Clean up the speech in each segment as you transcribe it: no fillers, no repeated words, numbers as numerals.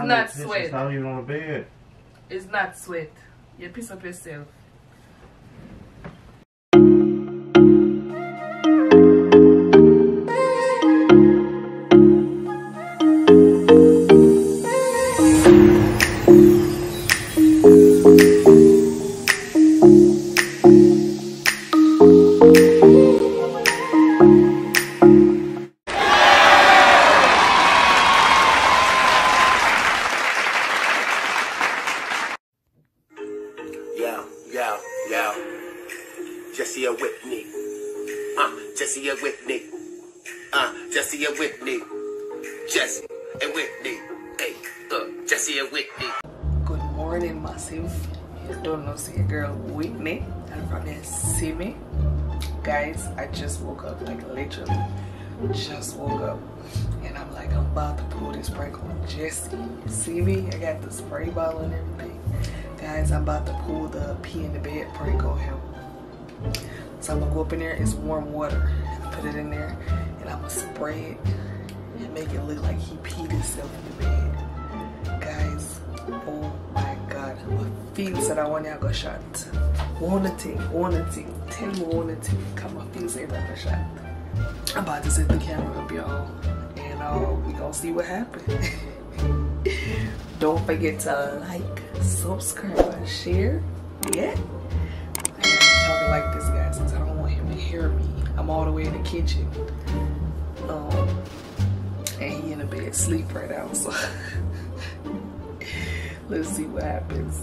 not sweat. It's not even on the bed. It's not sweat. You piss up yourself. Yo, Jessie and Whitney. Jessie and Whitney. Jessie and Whitney. Jessie and Whitney. Hey, Jessie and Whitney. Good morning, massive. You don't know, see your girl Whitney. And from there, see me. Guys, I just woke up, like literally just woke up. And I'm like, I'm about to pull this prank on Jessie. You see me? I got the spray bottle and everything. Guys, I'm about to pull the pee in the bed prank on him. So I'm gonna go up in there, it's warm water. Put it in there and I'm gonna spray it and make it look like he peed himself in the bed. Guys, oh my god. My feet said I want y'all go shot. One thing. Tell me one thing. Come on, feet say I go shot. I'm about to set the camera up, y'all. And we gonna see what happens. Don't forget to like, subscribe, and share. Yeah. I'm talking like this, guys, since I don't want him to hear me. I'm all the way in the kitchen. And he in the bed sleep right now. So let's see what happens.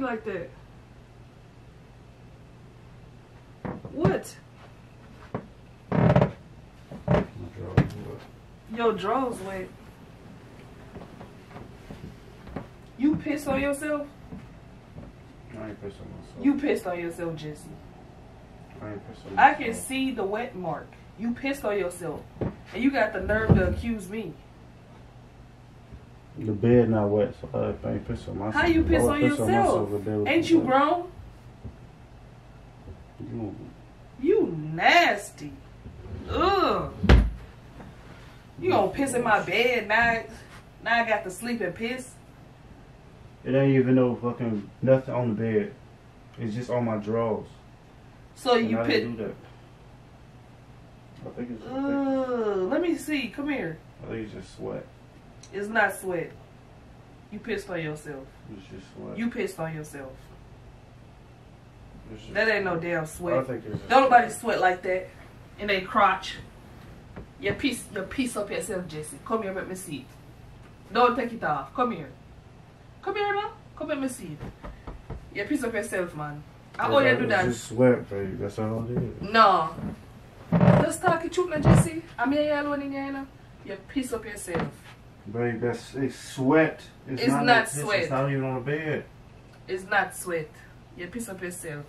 me like that? What? Your drawers wet. You pissed on yourself? I ain't pissed on myself. You pissed on yourself, Jessie. I ain't pissed on myself. I can see the wet mark. You pissed on yourself. And you got the nerve to accuse me. The bed not wet, so I ain't pissed on myself. How you piss on yourself? Ain't you grown? You nasty. Ugh. You gonna piss in my bed now? Now I got to sleep and piss? It ain't even no fucking nothing on the bed. It's just on my drawers. So you piss. Do that. I think it's. Let me see. Come here. I think it's just sweat. It's not sweat. You pissed on yourself. It's just sweat. You pissed on yourself. Just that ain't no damn sweat. I think it's don't nobody sweat like that in their crotch. You piss up yourself, Jessie. Come here, let me see it. Don't take it off. Come here. Come here, man. Come let me see it. You piss up yourself, man. How you do that? It's just sweat, baby. That's all it is. No. Just talk it truth now, Jessie. I'm here alone in here. You piss up yourself. Baby, it's sweat. It's not sweat. It's not even on the bed. It's not sweat. You piss up yourself.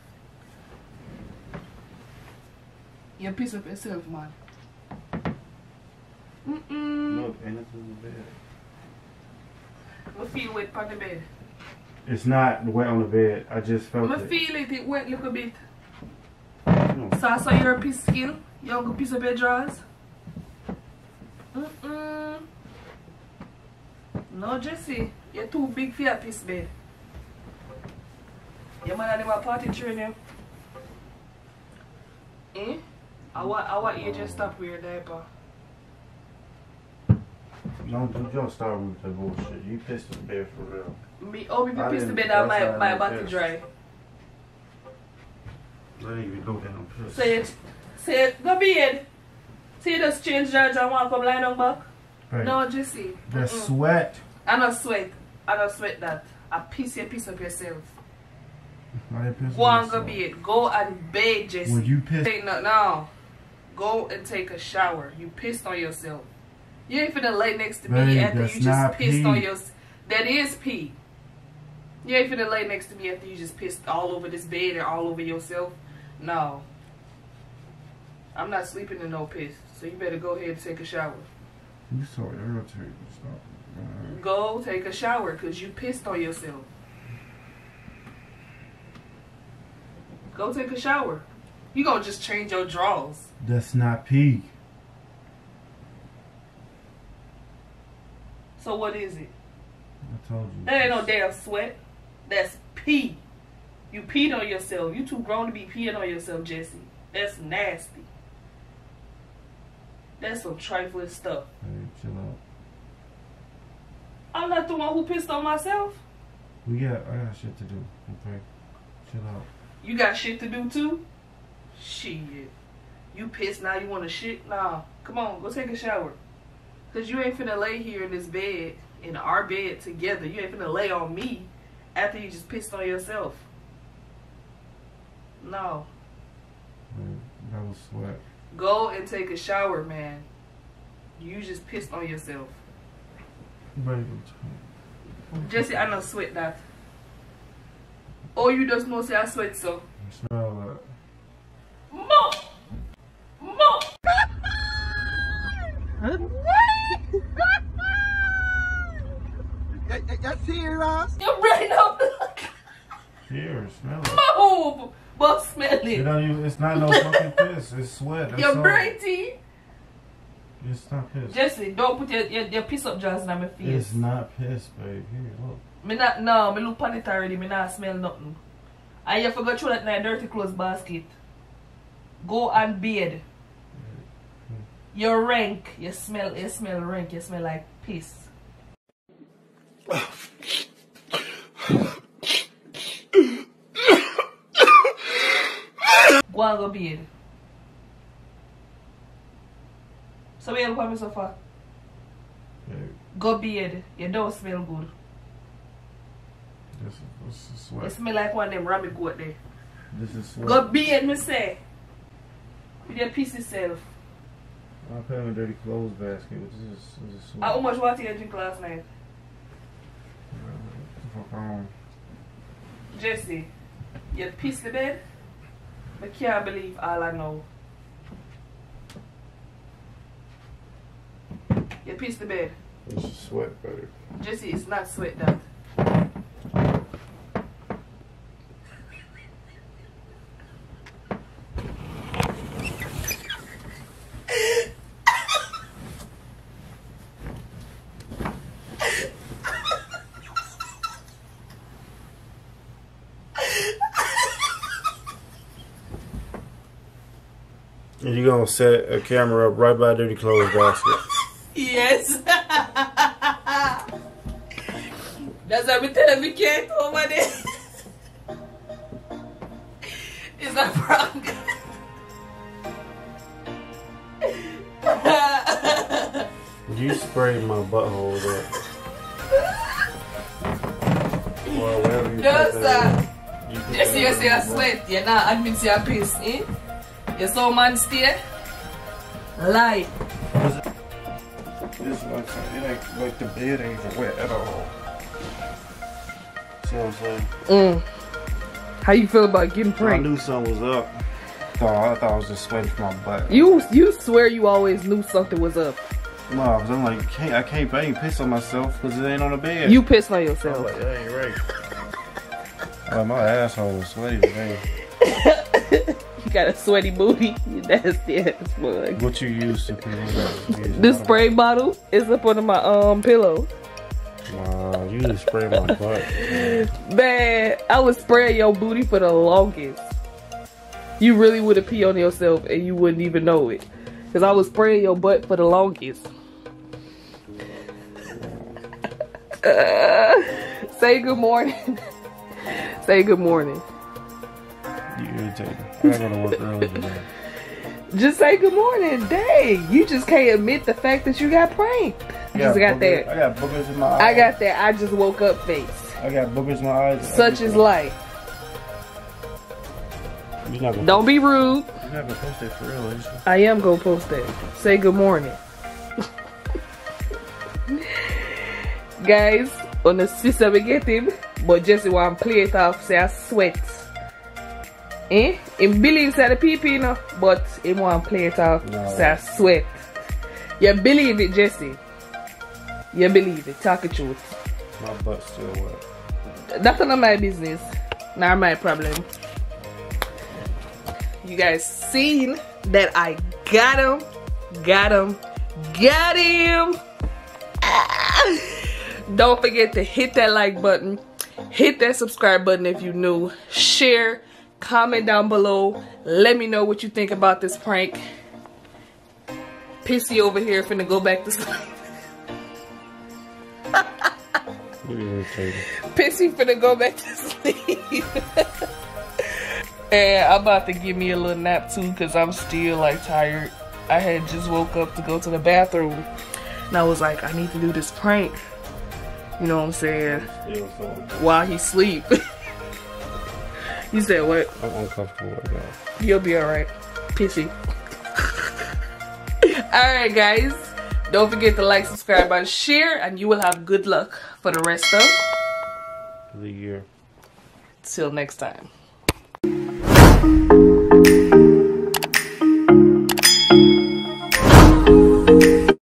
You piss up yourself, man. Look, anything on the bed. I feel wet on the bed. It's not wet on the bed. I just felt it. I feel it. It wet a little bit. No. So I saw you're a piece skill. You don't go piss up your drawers. No, Jessie. You're too big for your piss bed. Your man had a party train you. Eh? I want you just stop wearing diaper. Don't start with that bullshit. You pissed in the bed for real. Me? Oh, if you pissed in the bed, now my body dry. Let it even go down. Piss. Say it. Say it. Go bed. See, just change judge and want to come lie down back. Right. No, Jessie. The sweat. I don't sweat. I don't sweat that. I piss up yourself. Go and go bed. Go and bathe, Jessie. Would you piss? No. Go and take a shower. You pissed on yourself. You ain't finna lay next to me after you just pissed on yourself. That is pee. You ain't finna lay next to me after you just pissed all over this bed and all over yourself. No. I'm not sleeping in no piss. So you better go ahead and take a shower. You so irritating. Stop. Go take a shower because you pissed on yourself. Go take a shower. You gonna just change your drawers. That's not pee. So what is it? I told you. That ain't no damn sweat. That's pee. You peed on yourself. You too grown to be peeing on yourself, Jessie. That's nasty. That's some trifling stuff. Hey, chill out. I'm not the one who pissed on myself. I got shit to do. Okay? Chill out. You got shit to do too? Shit. You pissed now you want to shit? Nah. Come on, go take a shower. Because you ain't finna lay here in this bed, in our bed together. You ain't finna lay on me after you just pissed on yourself. No. That was sweat. Go and take a shower, man. You just pissed on yourself. Jessie, I don't sweat that. Oh, you just know say I sweat so. Smell that. Mo! You serious? You're right up. Here, smell it. Move! But smell it. It's not no fucking piss. It's sweat. That's You're all. brighty. It's not piss. Jesse, don't put your piss up jars in my face. It's not piss, babe. Here, look. Me look on it already. Me not smell nothing. And you forgot to throw that in a dirty clothes basket. Go and bathe. You're rank. You smell rank. You smell like piss. Go and go bathe. So where you look at me so far? Go bathe. You don't smell good. This is sweat. It smell like one of them rabbit goat there. This is sweat. Go be it, me say. You didn't piss yourself. I put in a dirty clothes basket. This is sweat. How much water you drink last night? Fuck on. Jessie, you pissed the bed? I can't believe all I know. You pissed the bed. This is sweat, better. Jessie, it's not sweat that. And you gonna set a camera up right by dirty clothes basket. Yes. That's what we tell me can't over there. It's a prank. You sprayed my butthole with that. Well, whatever you No, put sir. that in, Just you say I sweat. You're not admit you're pissed, eh? You saw man stay? Lie. This like it ain't like the bed ain't even wet at all. See what I'm saying? How you feel about getting I pranked? knew something was up. I thought I was just sweating from my butt. You swear you always knew something was up. No, cause I'm like, I ain't piss on myself because it ain't on the bed. You pissed on I was yourself. like, that ain't right. Oh, my asshole was sweaty today. You got a sweaty booty. You nasty ass mug. What you used to piss? This spray bottle is up under my pillow. Wow, you just spray my butt. Man, I was spraying your booty for the longest. You really would have pee on yourself and you wouldn't even know it. Cause I was spraying your butt for the longest. Say good morning. Say good morning. You irritating. I gotta work early today. Just say good morning. Dang, you just can't admit the fact that you got pranked. I Just got that. I got boogers in my eyes. I got that. I just woke up face. I got boogers in my eyes. Such is life. You're not gonna Don't be rude. You're not gonna post that for real, is you? I am gonna post that. Say good morning. Guys, on the sister we get him, but Jessie want to play it off, say I sweat. Eh? Him believes that the people, you know, but he want to play it off, say I sweat. You believe it, Jessie. You believe it. Talk the truth. My butt's still wet. That's none of my business. Not my problem. You guys seen that I got him. Got him. Got him. Don't forget to hit that like button. Hit that subscribe button if you're new. Share. Comment down below. Let me know what you think about this prank. Pissy over here finna go back to sleep. Pissy finna go back to sleep. And I'm about to give me a little nap too because I'm still like tired. I had just woke up to go to the bathroom and I was like, I need to do this prank. You know what I'm saying? While he sleep. You said what? I'm uncomfortable right now. You'll be alright. Pissy. Alright guys. Don't forget to like, subscribe, and share, and you will have good luck for the rest of the year. till next time.